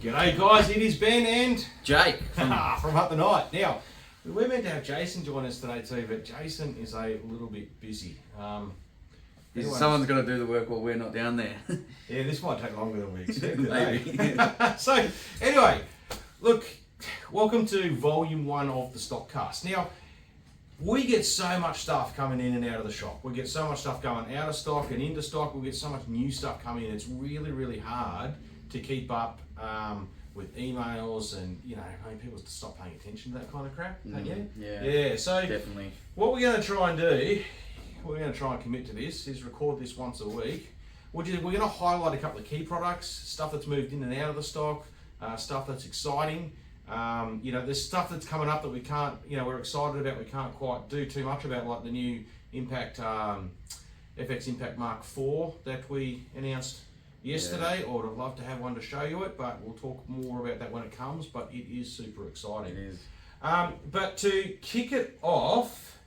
G'day guys, it is Ben and Jake from Up the Night. Now, we were meant to have Jason join us today too, but Jason is a little bit busy. Someone's got to do the work while we're not down there. Yeah, this might take longer than we expected. Maybe. So, anyway, look, welcome to Volume 1 of the StockCast. Now, we get so much stuff coming in and out of the shop. We get so much stuff going out of stock and into stock. We get so much new stuff coming in. It's really, really hard to keep up with emails and, you know, I mean, people stop paying attention to that kind of crap, don't you? Yeah, so definitely. What we're going to try and do, we're going to try and commit to this, is record this once a week. We're going to highlight a couple of key products, stuff that's moved in and out of the stock, stuff that's exciting. You know, there's stuff that's coming up that we can't, you know, we're excited about, we can't quite do too much about, like the new Impact, FX Impact Mark IV that we announced yesterday. Or I'd love to have one to show you it, but we'll talk more about that when it comes, but it is super exciting. It is. But to kick it off,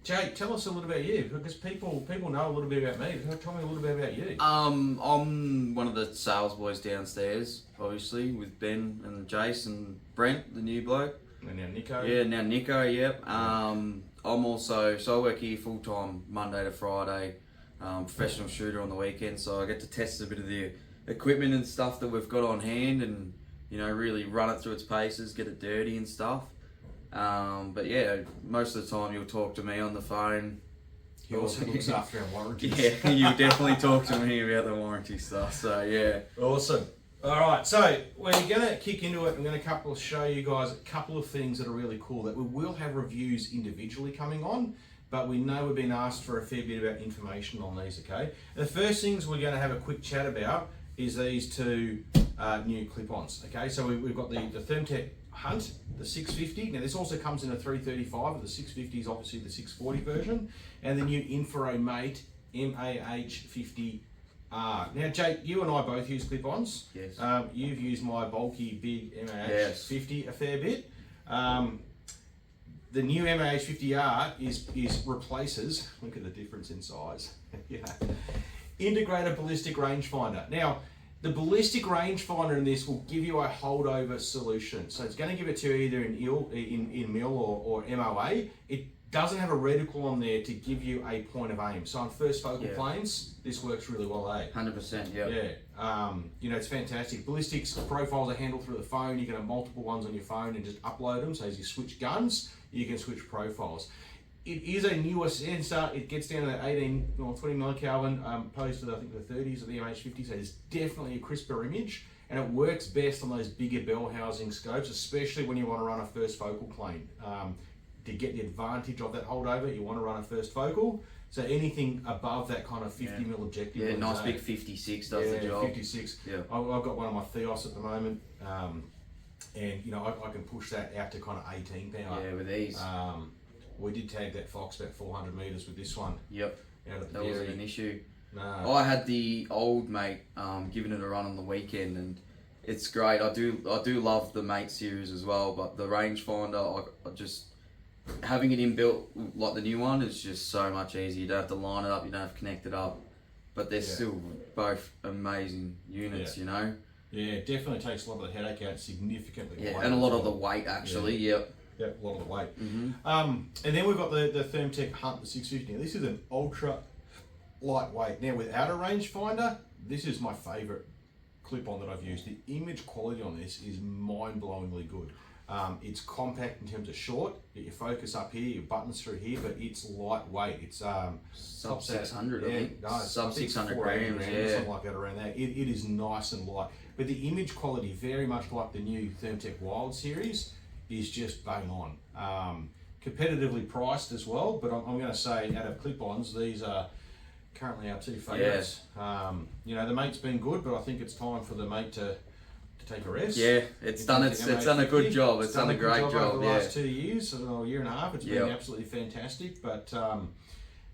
Jake, tell us a little about you, because people know a little bit about me. Tell me a little bit about you. I'm one of the sales boys downstairs, obviously, with Ben and Jace and Brent, the new bloke. And now Nico. Yeah, now Nico, yep. I'm also, so I work here full time, Monday to Friday, professional shooter on the weekend, so I get to test a bit of the equipment and stuff that we've got on hand and, you know, really run it through its paces, get it dirty and stuff. But yeah, most of the time you'll talk to me on the phone. He also looks after our warranties. Yeah, you definitely talk to me about the warranty stuff, so yeah. Awesome. Alright, so we're going to kick into it. I'm going to show you guys a couple of things that are really cool that we will have reviews individually coming on, but we know we've been asked for a fair bit about information on these, okay? The first things we're going to have a quick chat about is these two new clip-ons, okay? So we've got the Thermtech Hunt, the 650. Now this also comes in a 335, but the 650 is obviously the 640 version, and the new Infromate MAH50R. Now Jake, you and I both use clip-ons. Yes. You've used my bulky big MAH50 a fair bit. The new MAH50R is replaces, look at the difference in size, integrated ballistic rangefinder. Now, the ballistic rangefinder in this will give you a holdover solution. So it's going to give it to you either in MIL or MOA. It doesn't have a reticle on there to give you a point of aim. So on first focal planes, this works really well, eh? 100%, yeah. Yeah, you know, it's fantastic. Ballistics profiles are handled through the phone. You can have multiple ones on your phone and just upload them. So as you switch guns, you can switch profiles. It is a newer sensor. It gets down to that 18 or 20 millikelvin, opposed to I think the 30s of the MH50. So it's definitely a crisper image, and it works best on those bigger bell housing scopes, especially when you want to run a first focal plane. To get the advantage of that holdover, you want to run a first focal. So anything above that kind of 50 mil objective. Yeah, nice big 56 does the job. 56. Yeah. I've got one on my Theos at the moment, and you know I can push that out to kind of 18 power. Yeah, with ease. We did tag that fox about 400 metres with this one. Yep. That wasn't an issue. No. I had the old mate giving it a run on the weekend, and it's great. I do love the mate series as well, but the rangefinder, I just having it inbuilt like the new one is just so much easier. You don't have to line it up, you don't have to connect it up, but they're still both amazing units, you know. Yeah, it definitely takes a lot of the headache out significantly. Yeah, and a lot of the weight actually. Yep. Yep, a lot of the weight. And then we've got the Thermtech Hunt, the 650. Now, this is an ultra lightweight. Now, without a rangefinder, this is my favourite clip-on that I've used. The image quality on this is mind-blowingly good. It's compact in terms of short. Get your focus up here, your buttons through here, but it's lightweight. It's sub 600, I think. No, sub 600 grams, something like that around there. It is nice and light. But the image quality, very much like the new Thermtech Wild series, is just bang on. Competitively priced as well, but I'm going to say out of clip-ons, these are currently our two favourites. You know, the mate's been good, but I think it's time for the mate to take a rest. Yeah, it's done a good job. It's done a great job over the last 2 years, or a year and a half. It's been absolutely fantastic, but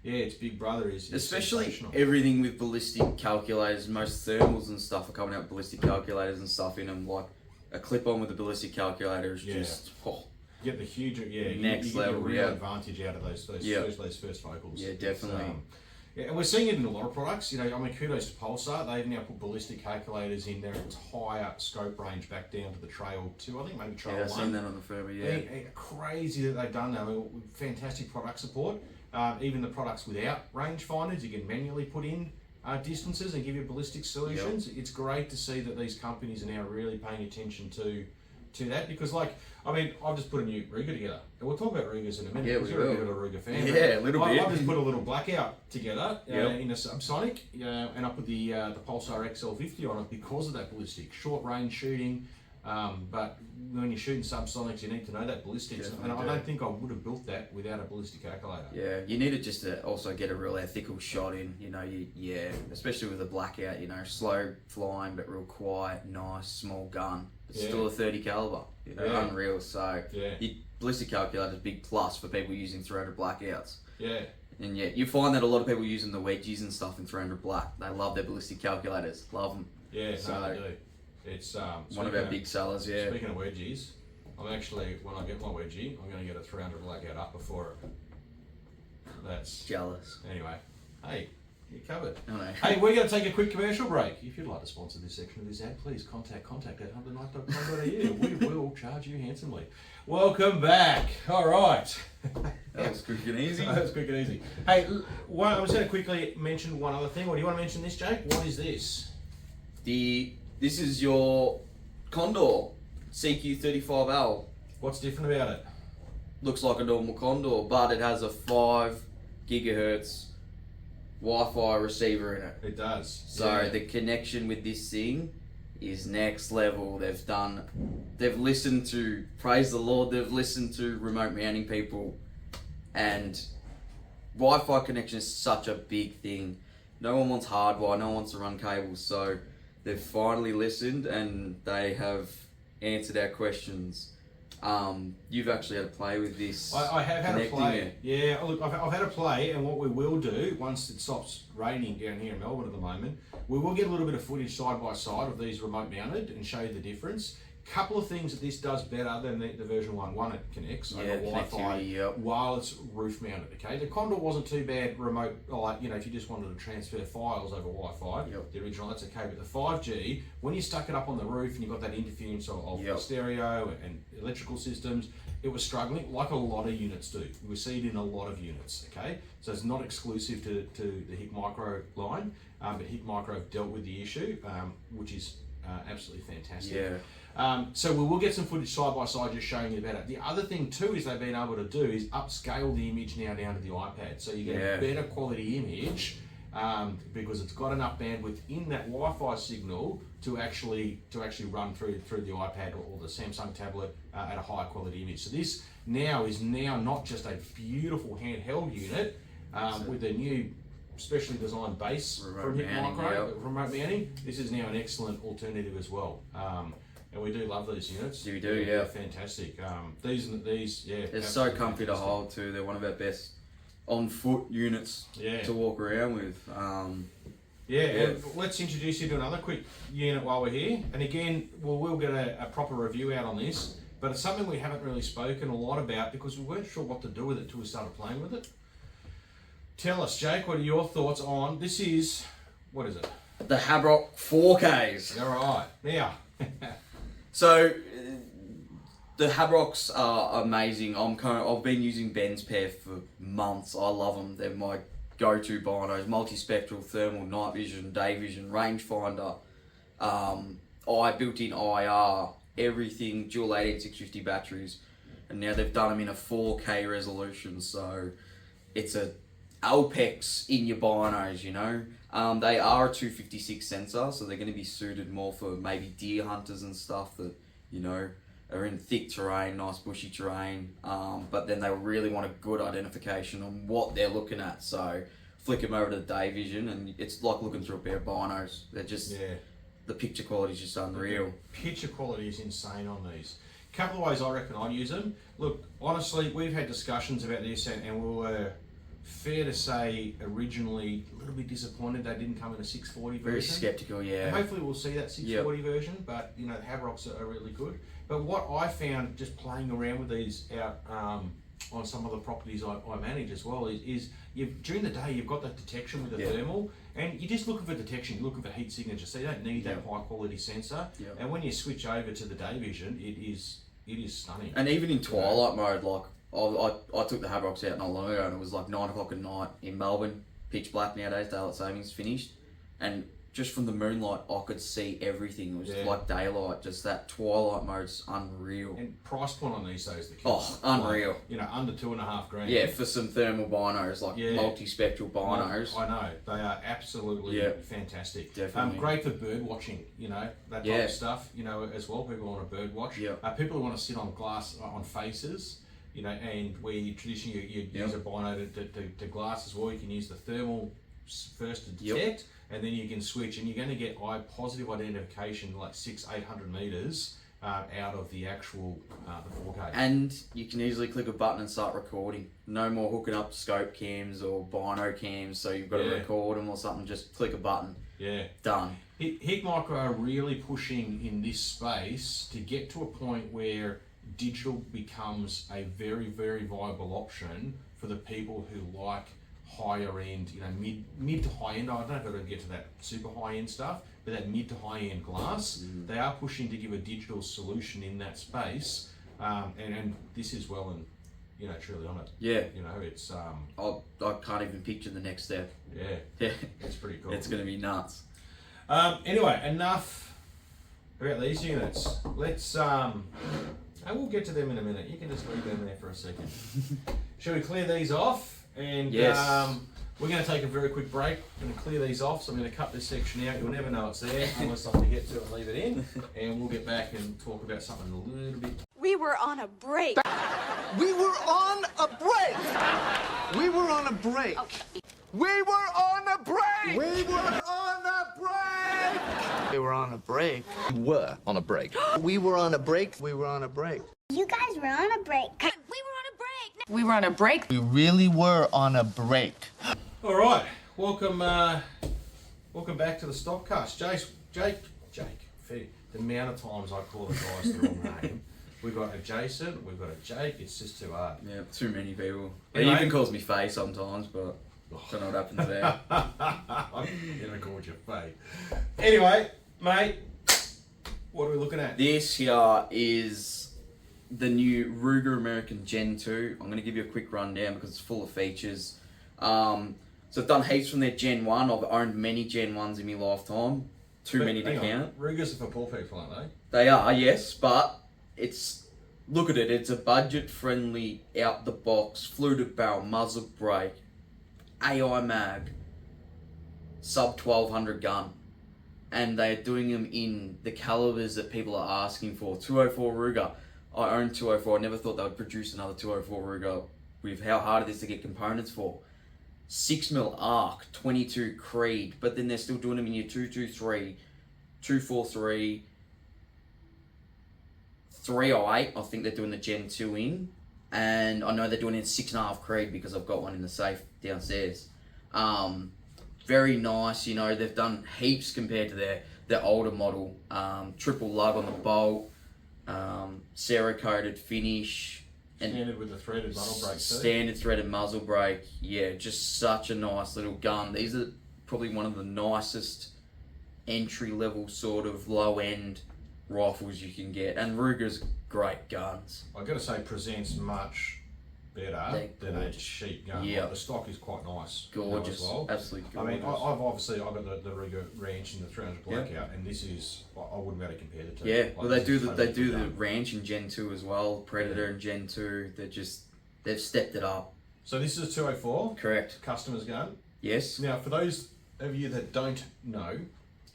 yeah, its big brother is especially everything with ballistic calculators. Most thermals and stuff are coming out with ballistic calculators and stuff in them. Like a clip-on with a ballistic calculator is just you get the huge next level. You get a real advantage out of those first focals. Yeah, definitely. Yeah, and we're seeing it in a lot of products. You know, I mean, kudos to Pulsar. They've now put ballistic calculators in their entire scope range back down to the Trail 2, I think, maybe Trail 1. I've seen that on the Thermal, yeah. Crazy that they've done that. I mean, fantastic product support. Even the products without rangefinders, you can manually put in distances and give you ballistic solutions. It's great to see that these companies are now really paying attention to that, because, like, I mean, I've just put a new Ruger together, and we'll talk about Rugers in a minute. Yeah, because you're a bit of a Ruger fan. Yeah, a little bit. I've just put a little blackout together in a subsonic, and I put the Pulsar XL50 on it because of that ballistic short range shooting. But when you're shooting subsonics, you need to know that ballistics, and I don't think I would have built that without a ballistic calculator. Yeah, you need it just to also get a real ethical shot in. You know, especially with a blackout. You know, slow flying but real quiet, nice small gun. It's still a 30 caliber. You know, unreal. So ballistic calculator is a big plus for people using 300 blackouts. Yeah. And you find that a lot of people using the wedgies and stuff in 300 black, they love their ballistic calculators. Love them. Yeah, so they do. It's one of our big sellers. Yeah. Speaking of wedgies, I'm actually, when I get my wedgie, I'm going to get a 300 blackout up before it. That's jealous. Anyway, hey, you're covered. I know. Hey, we're going to take a quick commercial break. If you'd like to sponsor this section of this ad, please contact at HunterKnight.com.au. We will charge you handsomely. Welcome back. All right. That was quick and easy. That was quick and easy. Hey, I was going to quickly mention one other thing. Or do you want to mention this, Jake? What is this? This is your Condor CQ35L. What's different about it? Looks like a normal Condor, but it has a 5 gigahertz Wi-Fi receiver in it. It does. So the connection with this thing is next level. They've listened to, praise the Lord, they've listened to remote mounting people, and Wi-Fi connection is such a big thing. No one wants hardwire, no one wants to run cables, so they've finally listened and they have answered our questions. You've actually had a play with this. I have had a play. Yeah, look, I've had a play, and what we will do once it stops raining down here in Melbourne at the moment, we will get a little bit of footage side by side of these remote mounted and show you the difference. Couple of things that this does better than the version 1. One, it connects over Wi-Fi while it's roof mounted. Okay, the Condor wasn't too bad remote. Like, you know, if you just wanted to transfer files over Wi-Fi, the original, that's okay. But the 5G, when you stuck it up on the roof and you got that interference of stereo and electrical systems, it was struggling, like a lot of units do. We see it in a lot of units. Okay, so it's not exclusive to the HIC Micro line, but HIC Micro have dealt with the issue, which is absolutely fantastic. Yeah. So we will get some footage side by side just showing you better. The other thing too is they've been able to do is upscale the image now down to the iPad, so you get a better quality image because it's got enough bandwidth in that Wi-Fi signal to actually run through the iPad or the Samsung tablet at a high quality image. So this is not just a beautiful handheld unit with a new specially designed base from HIC Micro remote mounting. This is now an excellent alternative as well. And we do love these units. We do, They're fantastic. These, they're so comfy to hold too. They're one of our best on-foot units to walk around with. And let's introduce you to another quick unit while we're here. And again, we'll get a proper review out on this, but it's something we haven't really spoken a lot about because we weren't sure what to do with it until we started playing with it. Tell us, Jake, what are your thoughts on this? What is it? The HABROK 4Ks. All right. Now. So, the HABROKs are amazing. I've been using Ben's pair for months. I love them. They're my go-to binos. Multispectral, thermal, night vision, day vision, rangefinder, built-in IR, everything, dual 18650 batteries. And now they've done them in a 4K resolution. So, it's a Alpex in your binos, you know. They are a 256 sensor, so they're going to be suited more for maybe deer hunters and stuff that, you know, are in thick terrain, nice bushy terrain, but then they really want a good identification on what they're looking at. So flick them over to the day vision and it's like looking through a pair of binos. They're just, the picture quality is just unreal. The picture quality is insane on these. A couple of ways I reckon I'd use them. Look, honestly, we've had discussions about this and we were, fair to say, originally a little bit disappointed they didn't come in a 640 version. Very sceptical, And hopefully we'll see that 640 version, but you know, the HABROKs are really good. But what I found just playing around with these out on some of the properties I manage as well is during the day you've got that detection with the thermal, and you're just looking for detection, you're looking for heat signature, so you don't need that high quality sensor. And when you switch over to the day vision, it is stunning. And even in twilight mode, like I took the HABROKs out not long ago, and it was like 9 o'clock at night in Melbourne, pitch black nowadays, daylight savings finished, and just from the moonlight, I could see everything. It was like daylight. Just that twilight mode's unreal. And price point on these days, the kids. Oh, unreal. Like, you know, under $2,500. Yeah, for some thermal binos, like multi-spectral binos. I know. They are absolutely fantastic. Definitely. Great for bird watching, you know, that type of stuff, you know, as well. People want to bird watch. People who want to sit on glass, on faces, you know, and where you traditionally you'd use a bino to glass as well. You can use the thermal first to detect, and then you can switch, and you're going to get eye positive identification like 600-800 meters out of the actual the 4K. And you can easily click a button and start recording. No more hooking up scope cams or bino cams, so you've got to record them or something. Just click a button. Done. Hick Micro are really pushing in this space to get to a point where digital becomes a very, very viable option for the people who like higher end, you know, mid to high end. I don't know if they're going to get to that super high end stuff, but that mid to high end glass, they are pushing to give a digital solution in that space, and this is well and, you know, truly on it. You know, it's I can't even picture the next step. It's pretty cool. It's going to be nuts. Anyway, enough about these units. Let's we'll get to them in a minute. You can just leave them there for a second. Shall we clear these off? And we're going to take a very quick break. I'm going to clear these off, so I'm going to cut this section out. You'll never know it's there unless I forget to and leave it in. And we'll get back and talk about something a little bit. We were on a break. We were on a break. We were on a break. Okay. We were on a break. We were on a break. We were on a break. We were on a break. We were on a break. We were on a break. You guys were on a break. We were on a break. We were on a break. We really were on a break. All right, welcome back to the StockCast. Jake. The amount of times I call the guys the wrong name. We've got a Jason, we've got a Jake. It's just too hard. Yeah, too many people. Anyway. He even calls me Faye sometimes, but don't know what happens there. I'm gonna call you Faye. Anyway, mate, what are we looking at? This here is the new Ruger American Gen 2. I'm going to give you a quick rundown because it's full of features. So I've done heaps from their Gen 1. I've owned many Gen 1s in my lifetime. Too many to count. Rugers are for poor people, aren't they? They are, yes, but look at it. It's a budget-friendly, out-the-box, fluted barrel, muzzle brake, AI mag, sub 1200 gun. And they're doing them in the calibers that people are asking for. 204 Ruger. I own 204. I never thought they would produce another 204 Ruger with how hard it is to get components for. 6mm ARC, 22 Creed, but then they're still doing them in your 223, 243, 308. I think they're doing the Gen 2 in. And I know they're doing it in 6.5 Creed because I've got one in the safe downstairs. Very nice, you know, they've done heaps compared to their older model. Triple lug on the bolt, Cerakoted finish. And standard with the threaded muzzle brake too. Standard threaded muzzle brake. Yeah, just such a nice little gun. These are probably one of the nicest entry level sort of low end rifles you can get. And Ruger's great guns. I've got to say, presents much better than a cheap gun. Yeah. Like, the stock is quite nice. Gorgeous. As well. Absolutely gorgeous. I mean, I've got the Ruger Ranch and the 300 Blackout, and this is, I wouldn't be able to compare the two. Yeah, like, well they do the Ranch in Gen 2 as well, Predator in Gen 2. They've stepped it up. So this is a 204. Correct. Customer's gun. Yes. Now, for those of you that don't know,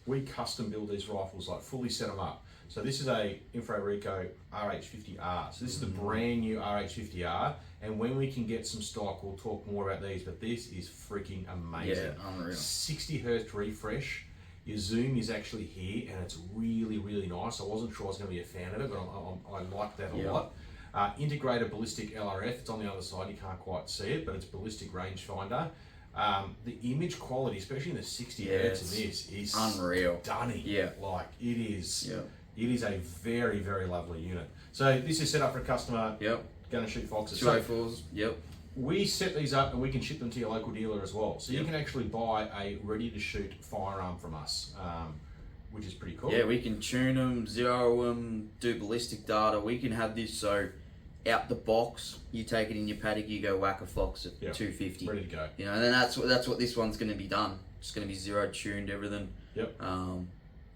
we custom build these rifles, like fully set them up. So this is a Infrared RH50R. So this is the brand new RH50R. And when we can get some stock, we'll talk more about these, but this is freaking amazing. Yeah, unreal. 60 hertz refresh. Your zoom is actually here, and it's really, really nice. I wasn't sure I was going to be a fan of it, but I like that a lot. Integrated ballistic LRF. It's on the other side. You can't quite see it, but it's ballistic rangefinder. The image quality, especially in the 60 hertz of this, is unreal. stunning. Yeah. Like, it is. Yeah. It is a very, very lovely unit. So this is set up for a customer going to shoot foxes. 204s, yep. We set these up and we can ship them to your local dealer as well. So you can actually buy a ready-to-shoot firearm from us, which is pretty cool. Yeah, we can tune them, zero them, do ballistic data. We can have this so out the box, you take it in your paddock, you go whack a fox at 250. Ready to go. You know, and then that's what this one's going to be done. It's going to be zero tuned, everything. Yep.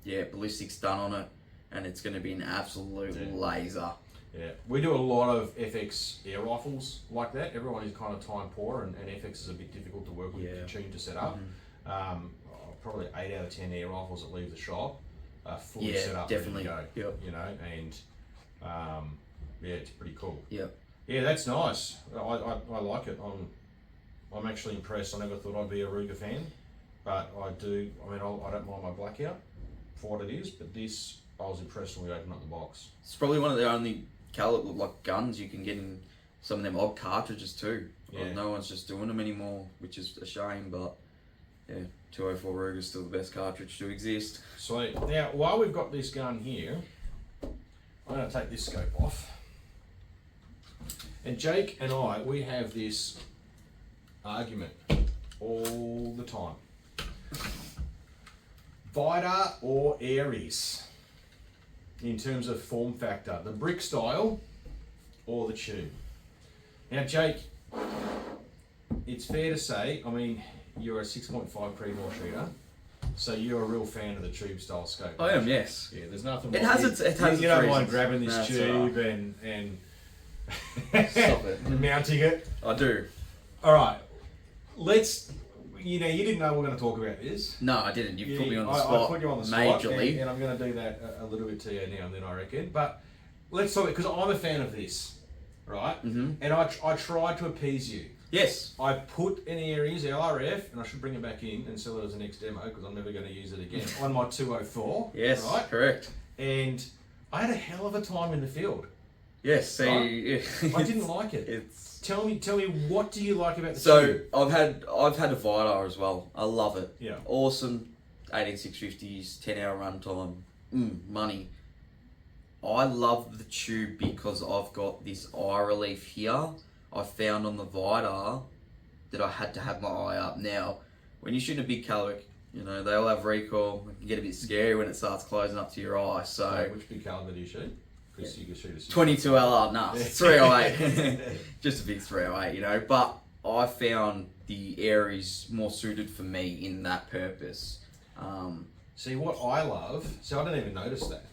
Yeah, ballistic's done on it, and it's going to be an absolute laser. Yeah, we do a lot of FX air rifles like that. Everyone is kind of time poor, and FX is a bit difficult to work with, tune to set up. Probably 8 out of 10 air rifles that leave the shop are fully set up, definitely. ready to go. Yep. You know, and it's pretty cool. Yep. Yeah, that's nice. I like it. I'm actually impressed. I never thought I'd be a Ruger fan, but I do. I mean, I don't mind my blackout for what it is, but this, I was impressed when we opened up the box. It's probably one of the only caliber like guns you can get in some of them odd cartridges too. Yeah. Like, no one's just doing them anymore, which is a shame, but yeah, 204 Ruger is still the best cartridge to exist. Sweet. Now, while we've got this gun here, I'm going to take this scope off. And Jake and I, we have this argument all the time. Vita or Aries in terms of form factor, the brick style or the tube. Now, Jake, it's fair to say, I mean, you're a 6.5 Creedmoor shooter, so you're a real fan of the tube style scope. I am, yes. Yeah, there's nothing. It has its you don't mind reasons. grabbing this That's tube right. and Stop it. mounting it. I do. All right, let's. You know, you didn't know we were going to talk about this. No, I didn't. You put me on the spot. I put you on the spot, majorly. and I'm going to do that a little bit to you now and then, I reckon. But let's talk because I'm a fan of this, right? Mm-hmm. And I tried to appease you. Yes. I put an Aries LRF, and I should bring it back in and sell it as an next demo because I'm never going to use it again, on my 204. Yes, right? correct. And I had a hell of a time in the field. Yes, see, right? I didn't like it. It's Tell me, what do you like about the so tube? I've had a Vita as well. I love it. Yeah. Awesome, 18650s, 10-hour runtime, money. I love the tube because I've got this eye relief here. I found on the Vita that I had to have my eye up. Now, when you shoot a big caliber, you know they all have recoil. It can get a bit scary when it starts closing up to your eye. So, which big caliber do you shoot? Because you can shoot a 22 LR, nah, 308. Just a big 308, you know. But I found the Aries more suited for me in that purpose. See, what I love, I didn't even notice that,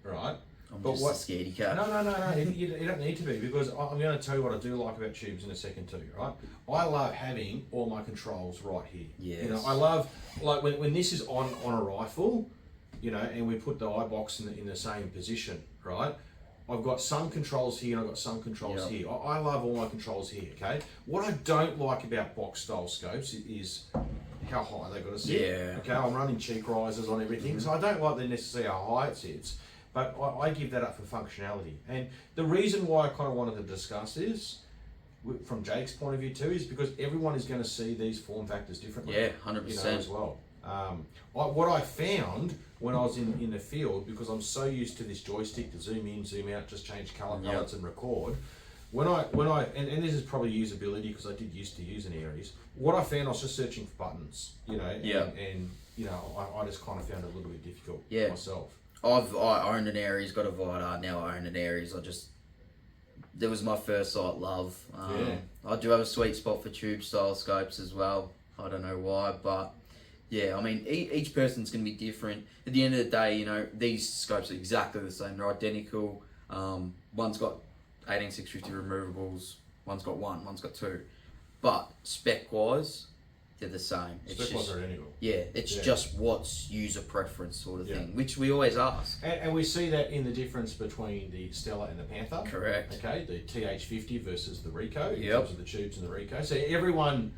right? I'm but just what, a scaredy cat. No, you don't need to be, because I'm going to tell you what I do like about tubes in a second too, right? I love having all my controls right here. Yes. You know, I love, like when this is on a rifle, you know, and we put the eye box in the same position, right? I've got some controls here and I've got some controls here. I love all my controls here, okay? What I don't like about box style scopes is how high they've got to sit. Yeah. Okay, I'm running cheek risers on everything, so I don't like necessarily how high it sits, but I give that up for functionality. And the reason why I kind of wanted to discuss this, from Jake's point of view too, is because everyone is going to see these form factors differently. Yeah, 100%. You know, as well. What I found when I was in the field, because I'm so used to this joystick to zoom in, zoom out, just change color palettes and record. When I and this is probably usability because I did used to use an Aries. What I found, I was just searching for buttons, you know, and you know, I just kind of found it a little bit difficult myself. I owned an Aries, got a Vita, now I own an Aries. That was my first sight love. I do have a sweet spot for tube style scopes as well. I don't know why, but yeah, I mean, each person's going to be different. At the end of the day, you know, these scopes are exactly the same. They're identical. One's got 18650 removables. One's got one. One's got two. But spec-wise, they're the same. Spec-wise are identical. Yeah, it's just what's user preference sort of thing, which we always ask. And we see that in the difference between the Stella and the Panther. Correct. Okay, the TH50 versus the Rico in terms of the tubes and the Rico. So everyone,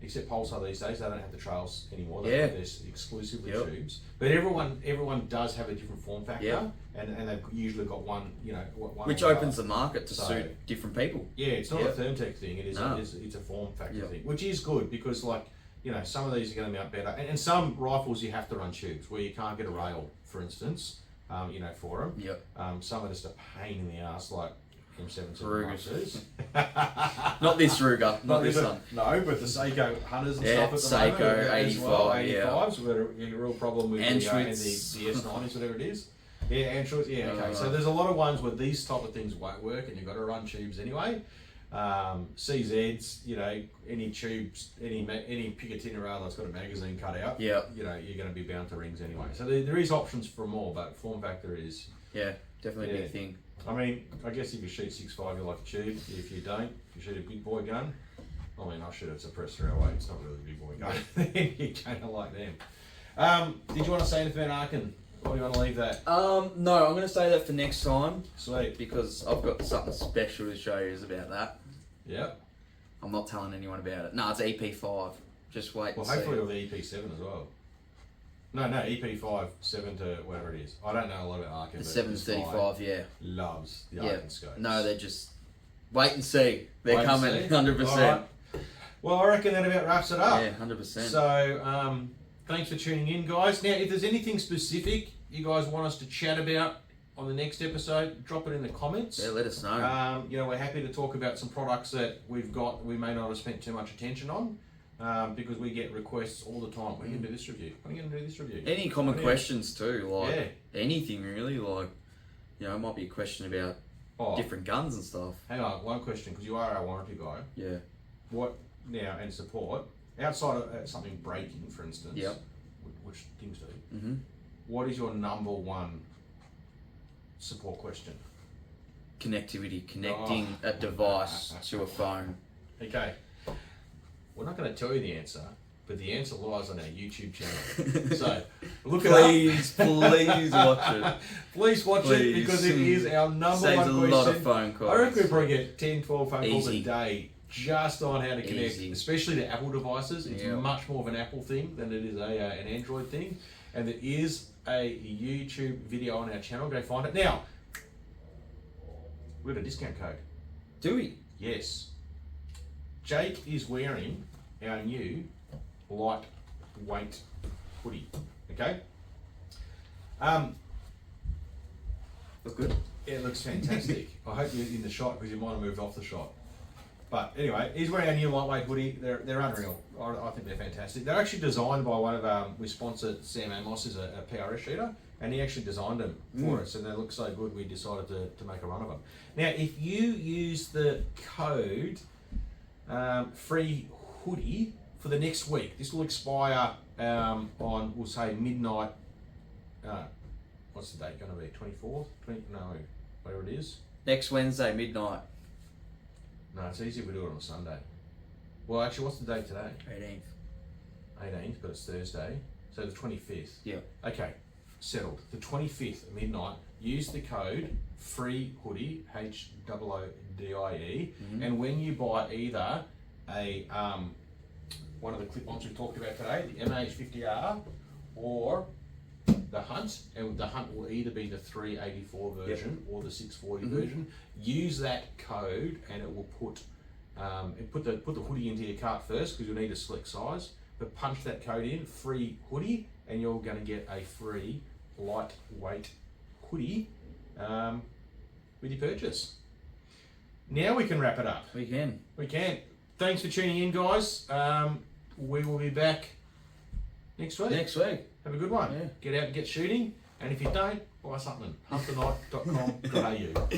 except Pulsar these days, they don't have the trails anymore. They're exclusively tubes. But everyone does have a different form factor, and they've usually got one, you know, one. Which opens the market to suit different people. Yeah, it's not a Thermtech thing. It is. It's a form factor thing, which is good because, like, you know, some of these are going to mount better, and some rifles you have to run tubes where you can't get a rail, for instance. for them. Yep. Some are just a pain in the ass, like M77 Ruger's. Hunters. Not this Ruger, not this one. No, but the Seiko Hunters and Yeah, stuff at the moment. Seiko 85, as well, 85s. yeah. We've got a real problem with the S90s, whatever it is. Yeah, Anschutz, yeah, okay. So there's a lot of ones where these type of things won't work and you've got to run tubes anyway. CZs, any tubes, any Picatinny rail that's got a magazine cut out, yeah, you're going to be bound to rings anyway. So there is options for more, but form factor is... Yeah, definitely a big thing. I mean, I guess if you shoot 6.5, you like a tube. If you don't, if you shoot a big boy gun, I mean, I shoot a suppressor away. It's not really a big boy gun. You're kind of like them. Did you want to say anything about Arkin? Or do you want to leave that? No, I'm going to say that for next time. Sweet. Because I've got something special to show you about that. Yep. I'm not telling anyone about it. No, it's EP5. Just wait and see. Well, hopefully it'll be EP7 as well. No, EP5, 7 to whatever it is. I don't know a lot about Arkin. The 735, yeah. Loves the Arkin scopes. No, they're just... Wait and see. They're Wait coming, and see. 100%. Right. Well, I reckon that about wraps it up. Yeah, 100%. So, thanks for tuning in, guys. Now, if there's anything specific you guys want us to chat about on the next episode, drop it in the comments. Yeah, let us know. We're happy to talk about some products that we've got we may not have spent too much attention on, because we get requests all the time. When are you going to do this review? When are you going to do this review? Any common questions too, like anything really, like, it might be a question about different guns and stuff. Hang on, one question, because you are our warranty guy. Yeah. What now, and support, outside of something breaking, for instance, which things do, what is your number one support question? Connectivity, connecting a device to a phone. Okay, we're not going to tell you the answer, but the answer lies on our YouTube channel. So look it up. Please watch it. Please watch it, because it is our number Saves one question. a lot of phone calls. I reckon we probably get 10, 12 phone calls Easy. a day just on how to connect, Easy. especially to Apple devices. It's much more of an Apple thing than it is an Android thing. And there is a YouTube video on our channel. Go find it. Now, we've got a discount code. Do we? Yes. Jake is wearing our new lightweight hoodie. Okay? Look good. It looks fantastic. I hope you're in the shot, because you might have moved off the shot. But anyway, he's wearing our new lightweight hoodie. They're unreal. I think they're fantastic. They're actually designed by one of we sponsored Sam Amos, is a PRS shooter, and he actually designed them for us, and they look so good we decided to make a run of them. Now, if you use the code free hoodie for the next week, this will expire on, we'll say, midnight. What's the date going to be? 24th? Whatever it is. Next Wednesday, midnight. No, it's easier if we do it on a Sunday. Well, actually, what's the date today? 18th, but it's Thursday. So the 25th. Yeah. Okay, settled. The 25th at midnight, use the code free hoodie, HOODIE, and when you buy either a one of the clip-ons we talked about today, the MH50R, or the Hunt, and the Hunt will either be the 384 version or the 640 version. Use that code, and it will put the hoodie into your cart first, because you'll need a select size. But punch that code in, free hoodie, and you're going to get a free lightweight hoodie with your purchase. Now we can wrap it up. We can. Thanks for tuning in, guys. We will be back next week. Have a good one. Yeah. Get out and get shooting. And if you don't, buy something. Hunternight.com.au.